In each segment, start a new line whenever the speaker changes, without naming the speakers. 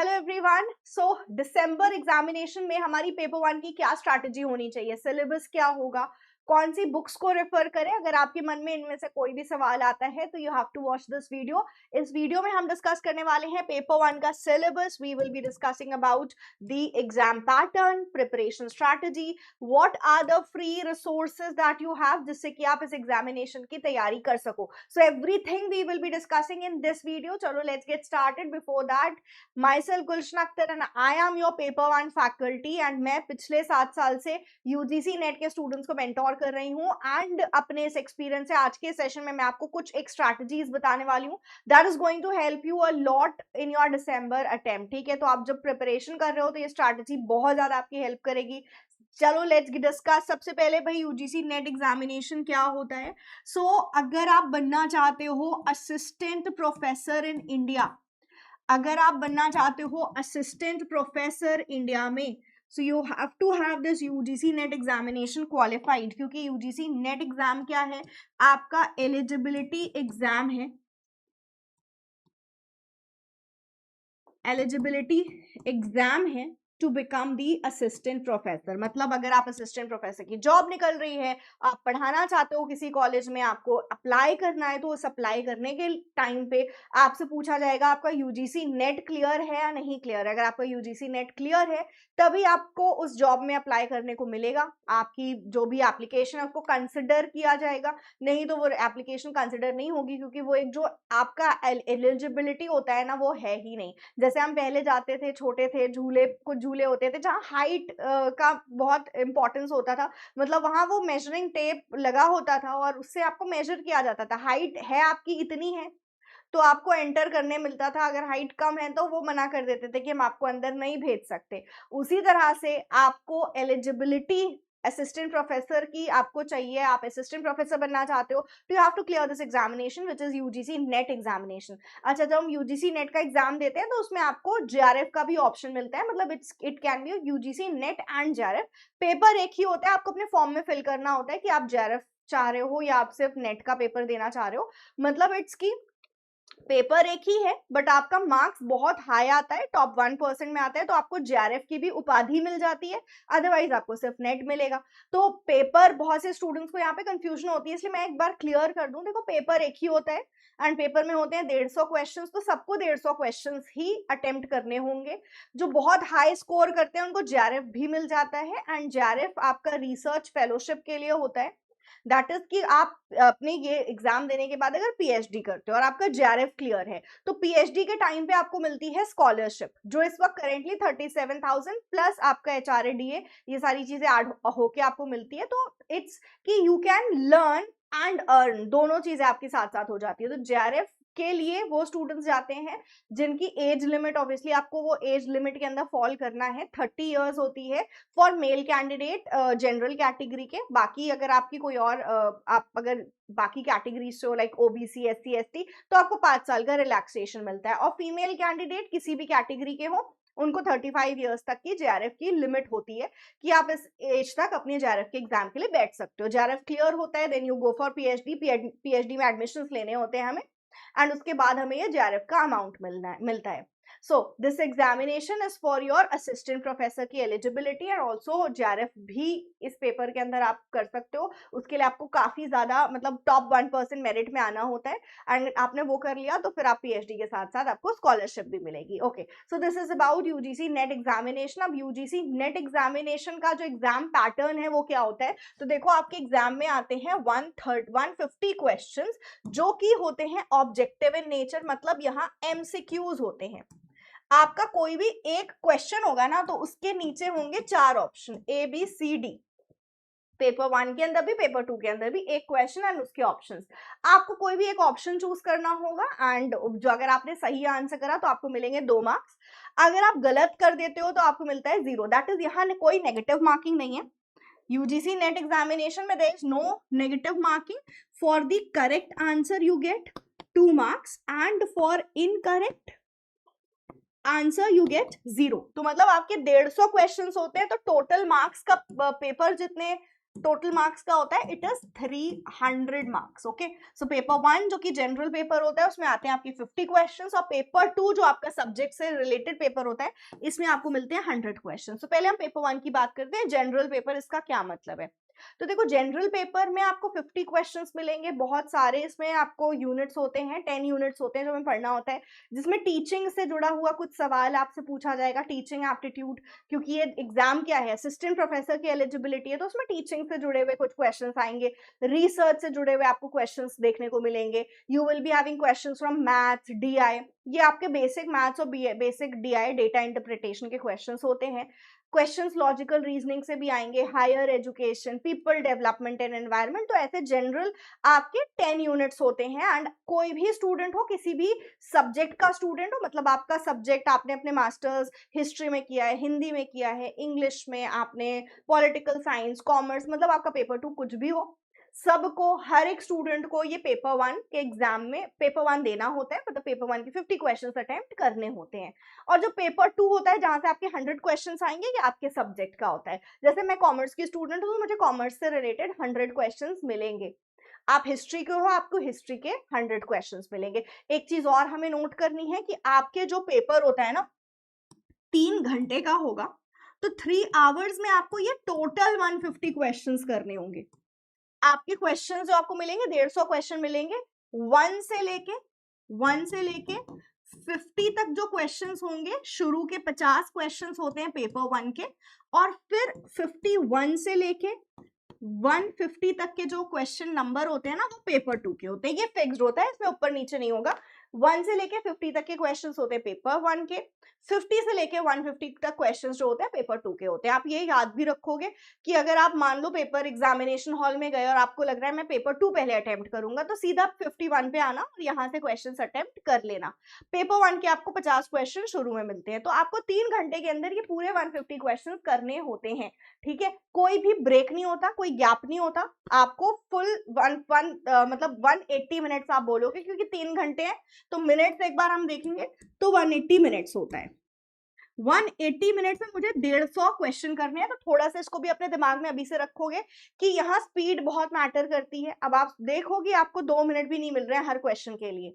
Hello everyone. So December examination में हमारी paper one की क्या स्ट्रैटेजी होनी चाहिए, सिलेबस क्या होगा, कौन सी बुक्स को रेफर करें। अगर आपके मन में इनमें से कोई भी सवाल आता है तो you have to watch this video. इस वीडियो में हम डिस्कस करने वाले हैं पेपर वन का syllabus. We will be discussing about the exam pattern, preparation strategy, what are the free resources that you have जिससे कि आप इस एग्जामिनेशन की तैयारी कर सको। So everything we will be discussing in this video. चलो let's get started. Before that, myself Gulshan Akhtar and I am your paper one faculty and मैं पिछले 7 साल से UGC नेट के स्टूडेंट्स को मेंटोर कर रही हूँ एंड अपने इस एक्सपीरियंस से आज के सेशन में मैं आपको कुछ एक स्ट्रैटेजीज बताने वाली हूँ that is going to help you a lot in your December attempt. ठीक है, तो आप जब प्रिपरेशन कर रहे हो तो ये स्ट्रैटेजी बहुत ज्यादा आपकी हेल्प करेगी। चलो लेट्स डिस्कस। सबसे पहले भाई यूजीसी नेट एग्जामिनेशन क्या होता है। सो अगर आप बनना चाहते हो असिस्टेंट प्रोफेसर इन इंडिया, अगर आप बनना चाहते हो असिस्टेंट प्रोफेसर इंडिया में, so you have to have this UGC NET examination qualified. क्योंकि यूजीसी नेट एग्जाम क्या है, आपका एलिजिबिलिटी एग्जाम है। एलिजिबिलिटी एग्जाम है to become the assistant professor. मतलब अगर आप असिस्टेंट प्रोफेसर की जॉब निकल रही है, आप पढ़ाना चाहते हो किसी कॉलेज में, आपको अप्लाई करना है, तो उस अप्लाई करने के टाइम पे आपसे पूछा जाएगा आपका यूजीसी नेट क्लियर है या नहीं क्लियर है। अगर आपका यूजीसी नेट क्लियर है तभी आपको उस जॉब में अप्लाई करने को मिलेगा। आपकी जो भी एप्लीकेशन है उसको कंसिडर किया जाएगा, नहीं तो वो एप्लीकेशन कंसिडर नहीं होगी क्योंकि वो एक जो आपका एलिजिबिलिटी होता है ना वो है ही नहीं। जैसे हम पहले जाते थे, छोटे थे, झूले, कुछ झूले होते थे जहाँ हाइट का बहुत इंपॉर्टेंस होता था। मतलब वहां वो मेजरिंग टेप लगा होता था और उससे आपको मेजर किया जाता था। हाइट है आपकी इतनी है तो आपको एंटर करने मिलता था, अगर हाइट कम है तो वो मना कर देते थे कि हम आपको अंदर नहीं भेज सकते। उसी तरह से आपको एलिजिबिलिटी असिस्टेंट प्रोफेसर की आपको चाहिए, आप असिस्टेंट प्रोफेसर बनना चाहते हो तो you have to clear this examination which is UGC NET examination. अच्छा, जब हम यूजीसी नेट का एग्जाम देते हैं तो उसमें आपको जेआरएफ का भी ऑप्शन मिलता है। मतलब it can be UGC net and JRF. Paper एक ही होता है, आपको अपने फॉर्म में फिल करना होता है कि आप जेआरएफ चाह रहे हो या आप सिर्फ नेट का पेपर देना चाह रहे हो। मतलब इट्स की पेपर एक ही है बट आपका मार्क्स बहुत हाई आता है, टॉप 1% में आता है, तो आपको जेआरएफ की भी उपाधि मिल जाती है। अदरवाइज आपको सिर्फ नेट मिलेगा। तो पेपर, बहुत से स्टूडेंट्स को यहाँ पे कंफ्यूजन होती है, इसलिए मैं एक बार क्लियर कर दूं। देखो, पेपर एक ही होता है एंड पेपर में होते हैं 150 क्वेश्चंस, तो सबको 150 क्वेश्चंस ही अटेम्प्ट करने होंगे। जो बहुत हाई स्कोर करते हैं उनको जेआरएफ भी मिल जाता है एंड जेआरएफ आपका रिसर्च फेलोशिप के लिए होता है। दैट इज कि आप अपने ये एग्जाम देने के बाद अगर पीएचडी करते हो और आपका जेआरएफ क्लियर है तो पीएचडी के टाइम पे आपको मिलती है स्कॉलरशिप, जो इस वक्त करेंटली 37,000 प्लस आपका एचआरए ये सारी चीजें ऐड होके आपको मिलती है। तो इट्स कि you can learn and earn, दोनों चीजें आपके साथ साथ हो जाती है। तो जेआरएफ के लिए वो स्टूडेंट्स जाते हैं जिनकी एज लिमिट, ऑब्वियसली आपको वो एज लिमिट के अंदर फॉल करना है, 30 इयर्स होती है for male candidate general category के। बाकी अगर आपकी कोई और आप अगर बाकी कैटेगरी से हो लाइक ओबीसी, एससी, एसटी, तो आपको 5 साल का रिलैक्सेशन मिलता है। और फीमेल कैंडिडेट किसी भी कैटेगरी के हो उनको 35 इयर्स तक की जेआरएफ की लिमिट होती है कि आप इस एज तक अपने जेआरएफ के एग्जाम के लिए बैठ सकते हो। जेआरएफ क्लियर होता है then you go for PhD. PhD में एडमिशन लेने होते हैं हमें एंड उसके बाद हमें ये जेआरएफ का अमाउंट मिलता है। So this examination is for your assistant professor की एलिजिबिलिटी एंड ऑल्सो जेआरएफ भी इस पेपर के अंदर आप कर सकते हो। उसके लिए आपको काफी ज्यादा, मतलब टॉप 1% मेरिट में आना होता है एंड आपने वो कर लिया तो फिर आप पीएचडी के साथ साथ आपको स्कॉलरशिप भी मिलेगी। Okay, so this is about UGC NET examination. अब यूजीसी नेट एग्जामिनेशन का जो एग्जाम पैटर्न है वो क्या होता है, तो देखो आपके एग्जाम में आते हैं 150 क्वेश्चंस जो कि होते हैं ऑब्जेक्टिव इन नेचर। मतलब यहाँ एमसीक्यूज होते हैं। आपका कोई भी एक क्वेश्चन होगा ना तो उसके नीचे होंगे 4 option, A B C D. Paper 1 के अंदर भी, पेपर 2 के अंदर भी एक क्वेश्चन एंड उसके ऑप्शंस। आपको कोई भी एक ऑप्शन चूज करना होगा एंड जो अगर आपने सही आंसर करा तो आपको मिलेंगे 2 मार्क्स। अगर आप गलत कर देते हो तो आपको मिलता है 0। दैट इज यहाँ कोई नेगेटिव मार्किंग नहीं है। यूजीसी नेट एग्जामिनेशन में there is no negative marking. For the correct answer you get 2 marks and for incorrect answer you get 0। तो मतलब आपके 150 क्वेश्चंस होते हैं तो टोटल मार्क्स का पेपर जितने टोटल मार्क्स का होता है, it is 300 marks. Okay, so paper 1 जो कि जनरल पेपर होता है उसमें आते हैं आपके 50 क्वेश्चंस, और पेपर 2 जो आपका सब्जेक्ट से रिलेटेड पेपर होता है इसमें आपको मिलते हैं 100 क्वेश्चन। तो पहले हम पेपर 1 की बात करते हैं, जनरल पेपर, इसका क्या मतलब है। तो देखो, जनरल पेपर में आपको 50 क्वेश्चंस मिलेंगे, बहुत सारे इसमें आपको यूनिट्स होते हैं, 10 यूनिट्स होते हैं जो हमें पढ़ना होता है, जिसमें टीचिंग से जुड़ा हुआ कुछ सवाल आपसे पूछा जाएगा, टीचिंग एप्टीट्यूड, क्योंकि ये एग्जाम क्या है, असिस्टेंट प्रोफेसर की एलिजिबिलिटी है, तो उसमें टीचिंग से जुड़े हुए कुछ क्वेश्चंस आएंगे, रिसर्च से जुड़े हुए आपको क्वेश्चंस देखने को मिलेंगे, you will be having questions from maths, DI, ये आपके बेसिक मैथ्स और बेसिक डीआई डेटा इंटरप्रिटेशन के क्वेश्चंस होते हैं। क्वेश्चंस लॉजिकल रीजनिंग से भी आएंगे, higher education, people development and environment, तो ऐसे जनरल आपके 10 यूनिट्स होते हैं। एंड कोई भी स्टूडेंट हो, किसी भी सब्जेक्ट का स्टूडेंट हो, मतलब आपका सब्जेक्ट आपने अपने मास्टर्स हिस्ट्री में किया है, हिंदी में किया है, इंग्लिश में, आपने पॉलिटिकल साइंस, कॉमर्स, मतलब आपका पेपर 2 कुछ भी हो, सबको, हर एक स्टूडेंट को ये पेपर 1 के एग्जाम में पेपर 1 देना होता है, मतलब पेपर 1 के 50 क्वेश्चंस अटेम्प्ट करने होते हैं। और जो पेपर 2 होता है जहां से आपके 100 क्वेश्चंस आएंगे, ये आपके सब्जेक्ट का होता है। जैसे मैं कॉमर्स की स्टूडेंट हूँ तो मुझे कॉमर्स से रिलेटेड 100 क्वेश्चंस मिलेंगे, आप हिस्ट्री के हो, आपको हिस्ट्री के 100 क्वेश्चंस मिलेंगे। एक चीज और हमें नोट करनी है कि आपके जो पेपर होता है ना 3 घंटे का होगा, तो 3 आवर्स में आपको ये टोटल 150 क्वेश्चंस करने होंगे। आपके क्वेश्चन जो आपको मिलेंगे 150 क्वेश्चन मिलेंगे, 1 से लेके 50 तक जो क्वेश्चंस होंगे, शुरू के 50 क्वेश्चंस होते हैं पेपर 1 के, और फिर 51 से लेके 150 तक के जो क्वेश्चन नंबर होते हैं ना, वो पेपर 2 के होते हैं। ये फिक्स्ड होता है, इसमें ऊपर नीचे नहीं होगा। 1 से लेके 50 तक के क्वेश्चंस होते हैं पेपर 1 के, 50 से लेके 150 तक क्वेश्चंस जो होते हैं पेपर 2 के होते हैं। आप ये याद भी रखोगे कि अगर आप मान लो पेपर एग्जामिनेशन हॉल में गए और आपको लग रहा है मैं पेपर 2 पहले अटेम्प्ट करूंगा, तो सीधा 51 पे आना और यहाँ से क्वेश्चन अटेम्प्ट कर लेना। पेपर 1 के आपको 50 क्वेश्चन शुरू में मिलते हैं, तो आपको 3 घंटे के अंदर ये पूरे 150 क्वेश्चन करने होते हैं। ठीक है, कोई भी ब्रेक नहीं होता, कोई गैप नहीं होता, आपको फुल मतलब 180 मिनट्स आप बोलोगे, क्योंकि 3 घंटे हैं, तो मिनट्स एक बार हम देखेंगे तो 180 मिनट्स होता है। 180 मिनट्स में मुझे 150 क्वेश्चन करने हैं, तो थोड़ा सा इसको भी अपने दिमाग में अभी से रखोगे कि यहाँ स्पीड बहुत मैटर करती है। अब आप देखोगे आपको 2 मिनट भी नहीं मिल रहे हैं हर क्वेश्चन के लिए।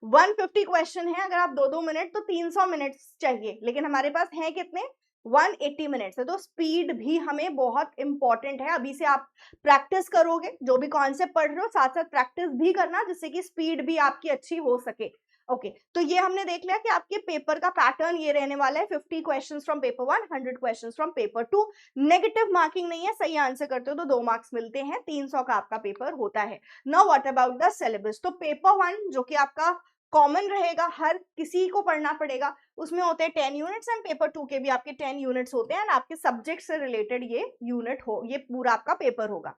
150 क्वेश्चन है, अगर आप 2-2 मिनट तो 300 मिनट्स चाहिए, लेकिन हमारे पास है कितने, 180 मिनट्स है। तो स्पीड भी हमें बहुत इंपॉर्टेंट है। अभी से आप प्रैक्टिस करोगे, जो भी कॉन्सेप्ट पढ़ रहे हो साथ साथ प्रैक्टिस भी करना, जिससे कि स्पीड भी आपकी अच्छी हो सके। ओके, तो ये हमने देख लिया कि आपके पेपर का पैटर्न ये रहने वाला है, 50 questions from paper 1, 100 questions from paper 2। Negative marking नहीं है, सही आंसर करते हो तो 2 मार्क्स मिलते हैं, 300 का आपका पेपर होता है। Now what about the syllabus. तो पेपर 1 जो कि आपका कॉमन रहेगा, हर किसी को पढ़ना पड़ेगा, उसमें होते हैं 10 यूनिट्स, एंड पेपर 2 के भी आपके 10 यूनिट्स होते हैं, एंड आपके सब्जेक्ट से रिलेटेड ये यूनिट हो, ये पूरा आपका पेपर होगा।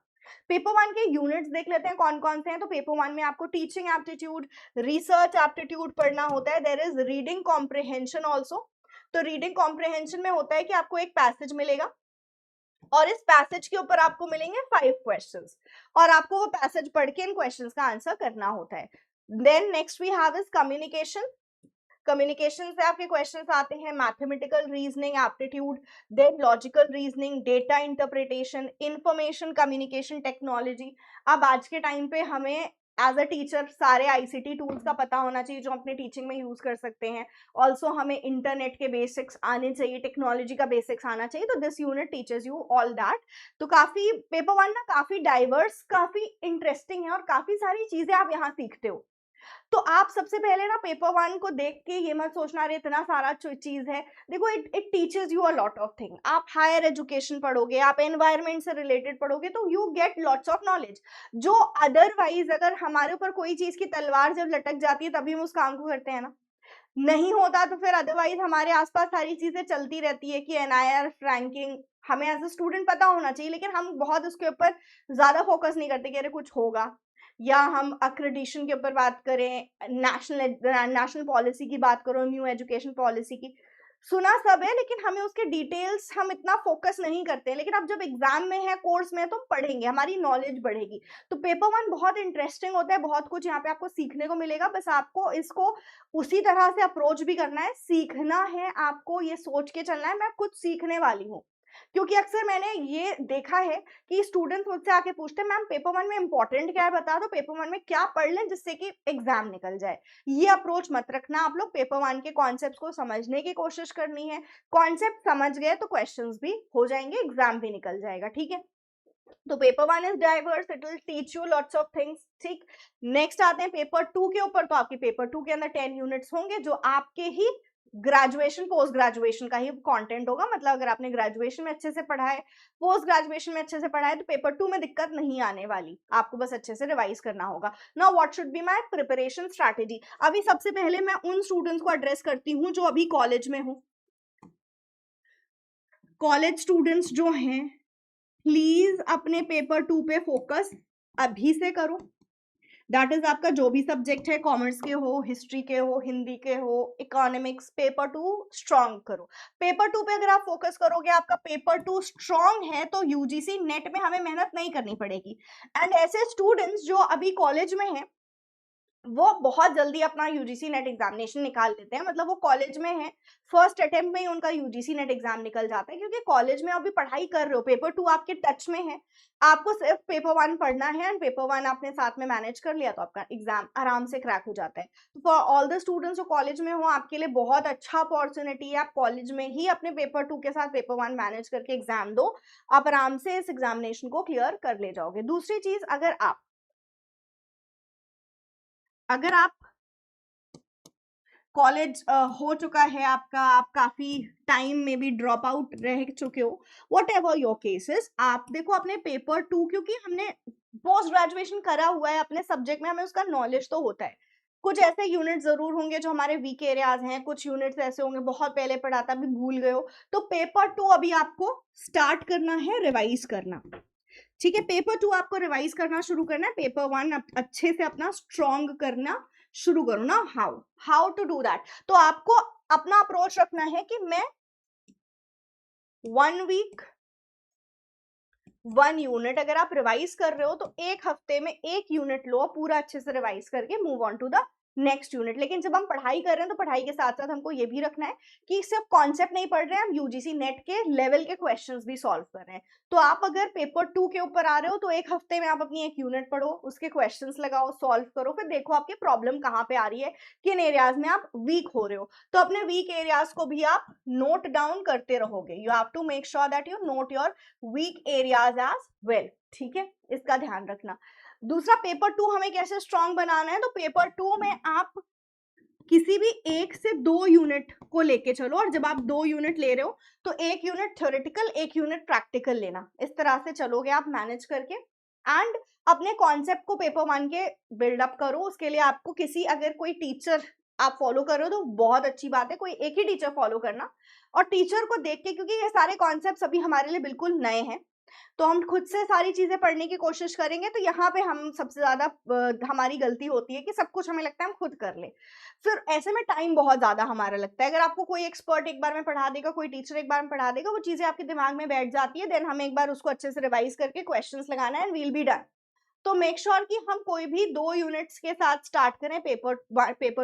पेपर 1 के यूनिट्स देख लेते हैं कौन कौन से हैं। तो पेपर 1 में आपको टीचिंग एप्टीट्यूड, रिसर्च एप्टीट्यूड पढ़ना होता है, there is reading comprehension also. तो रीडिंग कॉम्प्रिहेंशन में होता है कि आपको एक पैसेज मिलेगा और इस पैसेज के ऊपर आपको मिलेंगे 5 क्वेश्चंस, और आपको वो पैसेज पढ़ के इन क्वेश्चंस का आंसर करना होता है। Then next we have is communication. Communication से आपके क्वेश्चंस आते हैं, mathematical reasoning aptitude, then logical reasoning, data interpretation, information communication technology. अब आज के टाइम पे हमें एज अ टीचर सारे आईसीटी टूल्स का पता होना चाहिए जो अपने टीचिंग में यूज कर सकते हैं। ऑल्सो हमें इंटरनेट के बेसिक्स आने चाहिए, टेक्नोलॉजी का बेसिक्स आना चाहिए, तो this unit teachers you all that. तो काफी पेपर 1 ना काफी डाइवर्स, काफी इंटरेस्टिंग है, और काफी सारी चीजें आप यहाँ सीखते हो। तो आप सबसे पहले ना पेपर 1 को देख के ये मत सोचना अरे इतना सारा चीज है। देखो, it teaches you a lot of thing. आप हायर एजुकेशन पढ़ोगे, आप एनवायरनमेंट से रिलेटेड पढ़ोगे, तो you get lots of knowledge, जो अदरवाइज अगर हमारे ऊपर कोई चीज की तलवार जब लटक जाती है तभी हम उस काम को करते हैं ना, नहीं होता तो फिर अदरवाइज हमारे आसपास सारी चीजें चलती रहती है कि एनआईआर रैंकिंग हमें एज अ स्टूडेंट पता होना चाहिए, लेकिन हम बहुत उसके ऊपर ज्यादा फोकस नहीं करते कि अरे कुछ होगा। या हम अक्रेडिशन के ऊपर बात करें, नेशनल पॉलिसी की बात करो, न्यू एजुकेशन पॉलिसी की, सुना सब है, लेकिन हमें उसके डिटेल्स हम इतना फोकस नहीं करते हैं। लेकिन अब जब एग्जाम में है, कोर्स में है, तो पढ़ेंगे, हमारी नॉलेज बढ़ेगी। तो पेपर 1 बहुत इंटरेस्टिंग होता है, बहुत कुछ यहाँ पे आपको सीखने को मिलेगा। बस आपको इसको उसी तरह से अप्रोच भी करना है, सीखना है, आपको ये सोच के चलना है मैं कुछ सीखने वाली हूँ। क्योंकि अक्सर मैंने ये देखा है कि स्टूडेंट्स मुझसे आके पूछते हैं, मैम पेपर 1 में इंपॉर्टेंट क्या है बता दो, पेपर 1 में क्या पढ़ लें जिससे कि एग्जाम निकल जाए। ये अप्रोच मत रखना आप लोग, पेपर 1 के कॉन्सेप्ट्स को समझने की कोशिश करनी है। कॉन्सेप्ट समझ गए तो क्वेश्चंस भी हो जाएंगे, एग्जाम भी निकल जाएगा, ठीक है। तो paper 1 is diverse, it will teach you lots of things, ठीक। नेक्स्ट आते हैं पेपर 2 के ऊपर। तो आपके पेपर 2 के अंदर 10 यूनिट्स होंगे जो आपके ही ग्रेजुएशन पोस्ट ग्रेजुएशन का ही कंटेंट होगा। मतलब अगर आपने ग्रेजुएशन में अच्छे से पढ़ा है, पोस्ट ग्रेजुएशन में अच्छे से पढ़ा है, तो पेपर 2 में दिक्कत नहीं आने वाली, आपको बस अच्छे से रिवाइज करना होगा। Now what should be my preparation strategy. अभी सबसे पहले मैं उन स्टूडेंट्स को एड्रेस करती हूँ जो अभी कॉलेज में हो। कॉलेज स्टूडेंट्स जो हैं, प्लीज अपने पेपर 2 पे फोकस अभी से करो। दैट इज आपका जो भी सब्जेक्ट है, कॉमर्स के हो, हिस्ट्री के हो, हिंदी के हो, इकोनॉमिक्स, पेपर 2 स्ट्रांग करो। पेपर 2 पे अगर आप फोकस करोगे, आपका पेपर 2 स्ट्रांग है, तो यूजीसी नेट में हमें मेहनत नहीं करनी पड़ेगी। एंड ऐसे स्टूडेंट्स जो अभी कॉलेज में हैं, वो बहुत जल्दी अपना यूजीसी नेट एग्जामिनेशन निकाल लेते हैं। मतलब वो कॉलेज में है, फर्स्ट अटेम्प्ट में ही उनका यूजीसी नेट एग्जाम निकल जाता है, क्योंकि कॉलेज में अभी पढ़ाई कर रहे हो, पेपर 2 आपके टच में है, आपको सिर्फ पेपर 1 पढ़ना है एंड पेपर 1 आपने साथ में मैनेज कर लिया तो आपका एग्जाम आराम से क्रैक हो जाता है। तो फॉर ऑल द स्टूडेंट्स जो कॉलेज में हो, आपके लिए बहुत अच्छा अपॉर्चुनिटी है, आप कॉलेज में ही अपने पेपर 2 के साथ पेपर 1 मैनेज करके एग्जाम दो, आप आराम से इस एग्जामिनेशन को क्लियर कर ले जाओगे। दूसरी चीज, अगर आप कॉलेज हो चुका है आपका, आप काफी टाइम में भी ड्रॉप आउट रह चुके हो, वट एवर योर केसेस, आप देखो अपने पेपर 2, क्योंकि हमने पोस्ट ग्रेजुएशन करा हुआ है अपने सब्जेक्ट में, हमें उसका नॉलेज तो होता है। कुछ ऐसे यूनिट जरूर होंगे जो हमारे वीक एरियाज हैं, कुछ यूनिट्स ऐसे होंगे बहुत पहले पढ़ा था अभी भूल गए हो, तो पेपर 2 अभी आपको स्टार्ट करना है, रिवाइज करना, ठीक है। पेपर 2 आपको रिवाइज करना शुरू करना है, पेपर 1 अच्छे से अपना स्ट्रॉन्ग करना शुरू करो ना। हाउ टू डू दैट, तो आपको अपना अप्रोच रखना है कि मैं 1 वीक 1 यूनिट, अगर आप रिवाइज कर रहे हो तो एक हफ्ते में 1 यूनिट लो, पूरा अच्छे से रिवाइज करके move on to the next unit. लेकिन जब हम पढ़ाई कर रहे हैं तो पढ़ाई के साथ साथ हमको ये भी रखना है कि सिर्फ कॉन्सेप्ट नहीं पढ़ रहे हैं, हम यूजीसी नेट के लेवल के क्वेश्चंस भी सॉल्व कर रहे हैं। तो आप अगर पेपर 2 के ऊपर आ रहे हो तो एक हफ्ते में आप अपनी एक यूनिट पढ़ो, उसके क्वेश्चंस लगाओ, सॉल्व करो, फिर देखो आपकी प्रॉब्लम कहाँ पे आ रही है, किन एरियाज में आप वीक हो रहे हो। तो अपने वीक एरियाज को भी आप नोट डाउन करते रहोगे। You have to make sure that you note your weak areas as well, ठीक है, इसका ध्यान रखना। दूसरा, पेपर 2 हमें कैसे स्ट्रांग बनाना है, तो पेपर 2 में आप किसी भी 1 से 2 यूनिट को लेके चलो, और जब आप 2 यूनिट ले रहे हो तो 1 यूनिट थ्योरेटिकल 1 यूनिट प्रैक्टिकल लेना, इस तरह से चलोगे आप मैनेज करके। एंड अपने कॉन्सेप्ट को पेपर 1 के बिल्डअप करो, उसके लिए आपको अगर कोई टीचर आप फॉलो कर रहे हो तो बहुत अच्छी बात है, कोई एक ही टीचर फॉलो करना, और टीचर को देख के, क्योंकि ये सारे कॉन्सेप्ट अभी हमारे लिए बिल्कुल नए हैं, तो हम खुद से सारी चीजें पढ़ने की कोशिश करेंगे, तो यहाँ पे हम सबसे ज्यादा हमारी गलती होती है कि सब कुछ हमें लगता है हम खुद कर ले, फिर ऐसे में टाइम बहुत ज्यादा हमारा लगता है। अगर आपको कोई एक्सपर्ट एक बार में पढ़ा देगा, कोई टीचर एक बार में पढ़ा देगा, वो चीजें आपके दिमाग में बैठ जाती है, देन हमें एक बार उसको अच्छे से रिवाइज करके क्वेश्चंस लगाना है एंड वील बी डन। तो मेक श्योर कि हम कोई भी 2 यूनिट्स के साथ स्टार्ट करें। पेपर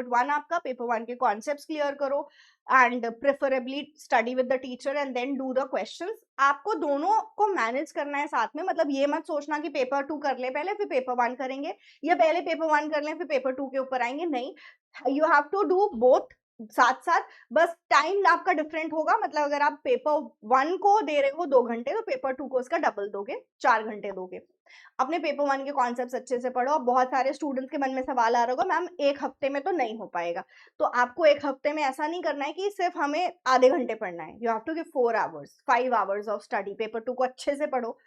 1 आपका, पेपर 1 के कॉन्सेप्ट्स क्लियर करो and preferably study with the teacher and then do the questions. आपको दोनों को मैनेज करना है साथ में, मतलब ये मत सोचना कि पेपर 2 कर ले पहले फिर पेपर 1 करेंगे, या पहले पेपर 1 कर लें फिर पेपर 2 के ऊपर आएंगे, नहीं, you have to do both साथ साथ। बस टाइम आपका डिफरेंट होगा, मतलब अगर आप पेपर 1 को दे रहे हो 2 घंटे, तो पेपर 2 को उसका डबल दोगे, 4 घंटे दोगे। अपने पेपर 1 के कॉन्सेप्ट्स अच्छे से पढ़ो। अब बहुत सारे स्टूडेंट्स के मन में सवाल आ रहा होगा, मैम एक हफ्ते में तो नहीं हो पाएगा, तो आपको एक हफ्ते में ऐसा नहीं करना है कि सिर्फ हमें आधे घंटे पढ़ना है, you have to give 4 hours 5 hours of study. Paper 2 को अच्छे से पढ़ो,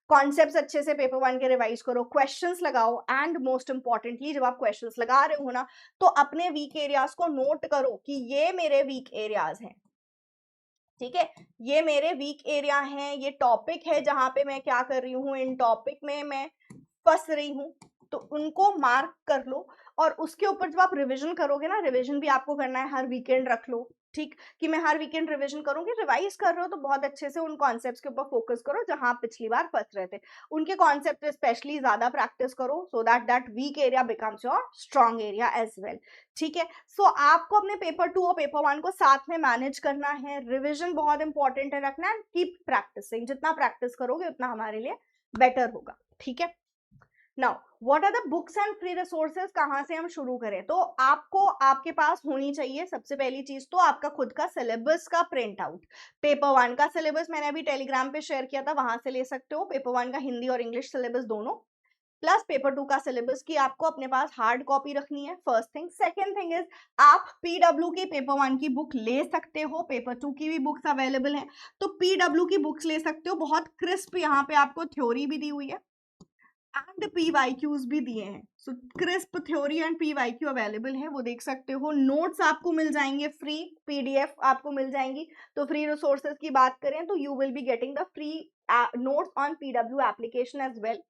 कॉन्सेप्ट्स अच्छे से पेपर 1 के रिवाइज करो, क्वेश्चंस लगाओ, एंड मोस्ट इंपॉर्टेंटली जब आप क्वेश्चंस लगा रहे हो ना, तो अपने वीक एरियाज को नोट करो कि ये मेरे वीक एरियाज हैं, ठीक है, ये मेरे वीक एरिया हैं, ये टॉपिक है जहां पे मैं क्या कर रही हूँ, इन टॉपिक में मैं फंस रही हूँ, तो उनको मार्क कर लो। और उसके ऊपर जब आप रिवीजन करोगे ना, रिवीजन भी आपको करना है, हर वीकेंड रख लो, ठीक, कि मैं हर वीकेंड रिवीजन करूंगी। रिवाइज कर रहे हो तो बहुत अच्छे से उन कॉन्सेप्ट्स के ऊपर फोकस करो जहां आप पिछली बार फंस रहे थे, उनके कॉन्सेप्ट स्पेशली ज्यादा प्रैक्टिस करो, so that that weak area becomes your strong area as well. ठीक है, सो आपको अपने पेपर 2 और पेपर 1 को साथ में मैनेज करना है। रिविजन बहुत इंपॉर्टेंट है रखना, एंड कीप प्रैक्टिसिंग, जितना प्रैक्टिस करोगे उतना हमारे लिए बेटर होगा। ठीक है, now what are the books and free resources, कहाँ से हम शुरू करें? तो आपको आपके पास होनी चाहिए सबसे पहली चीज तो आपका खुद का सिलेबस का प्रिंट आउट। पेपर 1 का सिलेबस मैंने अभी टेलीग्राम पे शेयर किया था, वहां से ले सकते हो। पेपर 1 का हिंदी और इंग्लिश सिलेबस दोनों, प्लस पेपर 2 का सिलेबस की आपको अपने पास हार्ड कॉपी रखनी है, first thing. Second thing is आप पीडब्ल्यू की पेपर 1 की बुक ले सकते हो, पेपर 2 की भी बुक्स अवेलेबल है, तो पीडब्ल्यू की बुक्स ले सकते हो। बहुत क्रिस्प यहाँ पे आपको थ्योरी भी दी हुई है एंड पीवाईक्यूज भी दिए हैं, so crisp theory and PYQ available है, वो देख सकते हो। नोट्स आपको मिल जाएंगे फ्री, पीडीएफ आपको मिल जाएंगी। तो फ्री रिसोर्सेज की बात करें तो you will be getting the free notes on PW application as well,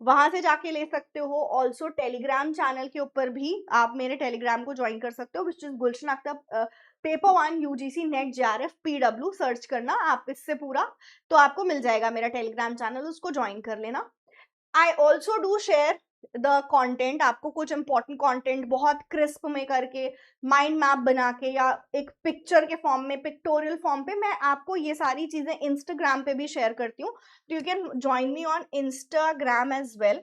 वहां से जाके ले सकते हो। ऑल्सो टेलीग्राम चैनल के ऊपर भी आप मेरे टेलीग्राम को ज्वाइन कर सकते हो, which is Gulshan Akhtar paper 1 UGC NET JRF PW, search करना आप इससे पूरा, तो आपको मिल जाएगा मेरा टेलीग्राम चैनल, उसको ज्वाइन कर लेना। I also do share the content, आपको कुछ इंपॉर्टेंट कंटेंट बहुत क्रिस्प में करके, माइंड मैप बना के, या एक पिक्चर के फॉर्म में, पिक्टोरियल फॉर्म पे, मैं आपको ये सारी चीजें इंस्टाग्राम पे भी शेयर करती हूँ, तो you can join me on Instagram as well.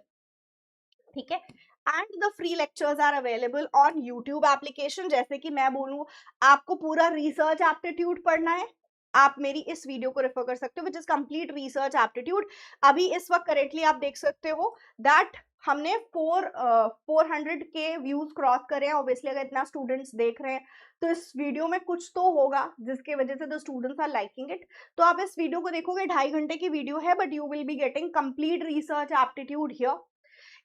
ठीक है, and the free lectures are available on YouTube application. जैसे कि मैं बोलूँ, आपको पूरा रिसर्च एप्टीट्यूड पढ़ना है, आप मेरी इस वीडियो को रेफर कर सकते हो, which is complete research aptitude. अभी इस वक्त करेंटली आप देख सकते हो दैट हमने 400 के व्यूज क्रॉस करे हैं। ऑब्वियसली अगर इतना स्टूडेंट्स देख रहे हैं तो इस वीडियो में कुछ तो होगा जिसके वजह से the students are liking it. तो आप इस वीडियो को देखोगे, 2.5 घंटे की वीडियो है, but you will be getting complete research aptitude here.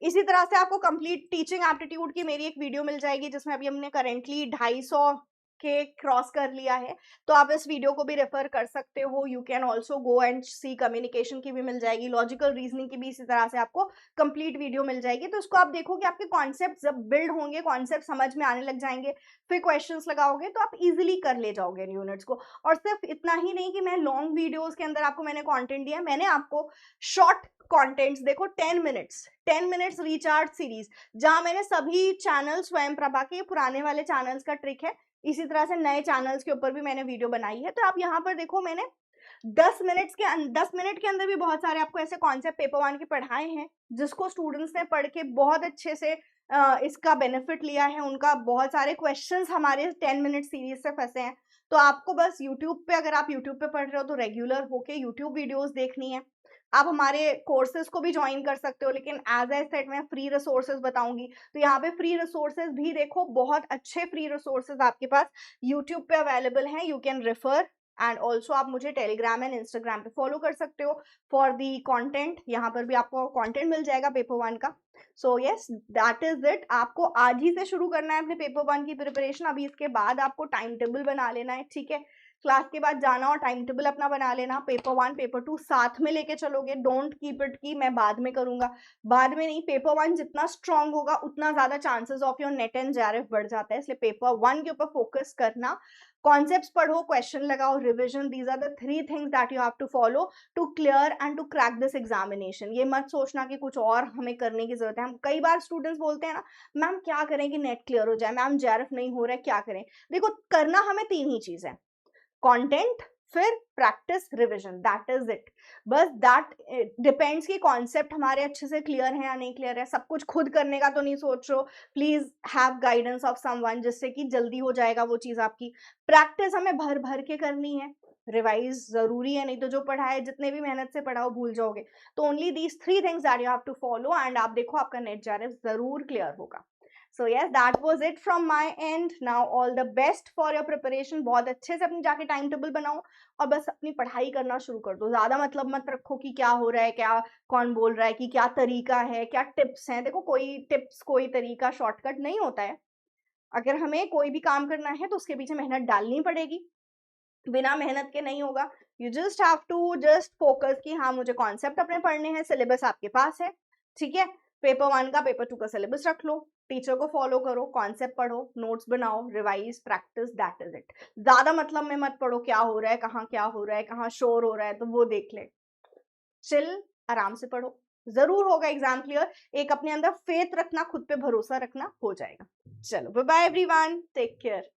इसी तरह से आपको कंप्लीट टीचिंग एप्टीट्यूड की मेरी एक वीडियो मिल जाएगी, जिसमें अभी हमने करेंटली 250 के क्रॉस कर लिया है, तो आप इस वीडियो को भी रेफर कर सकते हो। You can also go and see, communication की भी मिल जाएगी, लॉजिकल रीजनिंग की भी इसी तरह से आपको कंप्लीट वीडियो मिल जाएगी। तो इसको आप देखोगे, आपके कॉन्सेप्ट जब बिल्ड होंगे, कॉन्सेप्ट समझ में आने लग जाएंगे, फिर क्वेश्चंस लगाओगे तो आप इजीली कर ले जाओगे इन यूनिट्स को। और सिर्फ इतना ही नहीं कि मैं लॉन्ग वीडियोस के अंदर आपको मैंने कंटेंट दिया, मैंने आपको शॉर्ट कंटेंट्स, देखो 10 मिनट्स रिचार्ज सीरीज, जहां मैंने सभी चैनल स्वयं प्रभा के पुराने वाले चैनल्स का ट्रिक है, इसी तरह से नए चैनल्स के ऊपर भी मैंने वीडियो बनाई है। तो आप यहाँ पर देखो, मैंने 10 मिनट के अंदर भी बहुत सारे आपको ऐसे कॉन्सेप्ट पेपर 1 के पढ़ाए हैं, जिसको स्टूडेंट्स ने पढ़ के बहुत अच्छे से इसका बेनिफिट लिया है। उनका बहुत सारे क्वेश्चंस हमारे 10 मिनट सीरीज से फंसे हैं। तो आपको बस यूट्यूब पे, अगर आप यूट्यूब पे पढ़ रहे हो तो रेगुलर होके यूट्यूब वीडियोस देखनी है। आप हमारे कोर्सेज को भी ज्वाइन कर सकते हो, लेकिन एज ए सेट मैं फ्री रिसोर्सेज बताऊंगी, तो यहाँ पे फ्री रिसोर्सेज भी देखो, बहुत अच्छे फ्री रिसोर्सेज आपके पास यूट्यूब पे अवेलेबल हैं, you can refer. And also आप मुझे टेलीग्राम एंड इंस्टाग्राम पे फॉलो कर सकते हो फॉर दी कंटेंट, यहाँ पर भी आपको कंटेंट मिल जाएगा पेपर 1 का। So yes, that is it. आपको आज ही से शुरू करना है अपने पेपर 1 की प्रिपरेशन। अभी इसके बाद आपको टाइम टेबल बना लेना है, ठीक है, क्लास के बाद जाना और टाइम टेबल अपना बना लेना। पेपर 1 पेपर 2 साथ में लेके चलोगे, डोंट कीप इट की मैं बाद में करूंगा, बाद में नहीं। पेपर 1 जितना स्ट्रांग होगा उतना ज्यादा chances of your net and JRF बढ़ जाता है, इसलिए पेपर 1 के ऊपर फोकस करना। कॉन्सेप्ट्स पढ़ो, क्वेश्चन लगाओ, revision, these are the 3 things that you have to follow to clear and to crack this examination. ये मत सोचना कि कुछ और हमें करने की जरूरत है। हम कई बार स्टूडेंट्स बोलते हैं ना, मैम क्या करें कि नेट क्लियर हो जाए, मैम जेआरएफ नहीं हो रहा है, क्या करें? देखो, करना हमें 3 ही चीज है, कंटेंट, फिर practice, revision, that is it. बस दैट डिपेंड्स कि कॉन्सेप्ट हमारे अच्छे से क्लियर है या नहीं क्लियर है। सब कुछ खुद करने का तो नहीं सोच रहे हो, please have guidance of someone, जिससे कि जल्दी हो जाएगा वो चीज आपकी। प्रैक्टिस हमें भर भर के करनी है, रिवाइज जरूरी है, नहीं तो जो पढ़ा है, जितने भी मेहनत से पढ़ाओ, भूल जाओगे। तो only these 3 things that you have to follow, and आप देखो आपका नेट जेआरएफ जरूर क्लियर होगा। So yes, that was it from my end. Now all the best for your preparation. बहुत अच्छे से अपनी जाके टाइम टेबल बनाओ और बस अपनी पढ़ाई करना शुरू कर दो। ज्यादा मतलब मत रखो कि क्या हो रहा है, क्या कौन बोल रहा है, कि क्या तरीका है, क्या टिप्स हैं। देखो, कोई टिप्स, कोई तरीका शॉर्टकट नहीं होता है। अगर हमें कोई भी काम करना है तो उसके पीछे मेहनत डालनी पड़ेगी, बिना मेहनत के नहीं होगा। You just have to just focus कि हाँ, मुझे कॉन्सेप्ट अपने पढ़ने हैं, सिलेबस आपके पास है, ठीक है। पेपर 1 का पेपर 2 का सिलेबस रख लो, टीचर को फॉलो करो, कॉन्सेप्ट पढ़ो, नोट्स बनाओ, revise, practice, that is it. ज्यादा मतलब में मत पढ़ो क्या हो रहा है, कहाँ क्या हो रहा है, कहाँ शोर हो रहा है, तो वो देख ले। चिल, आराम से पढ़ो, जरूर होगा एग्जाम क्लियर। एक अपने अंदर फेथ रखना, खुद पे भरोसा रखना, हो जाएगा। चलो bye bye everyone, take care.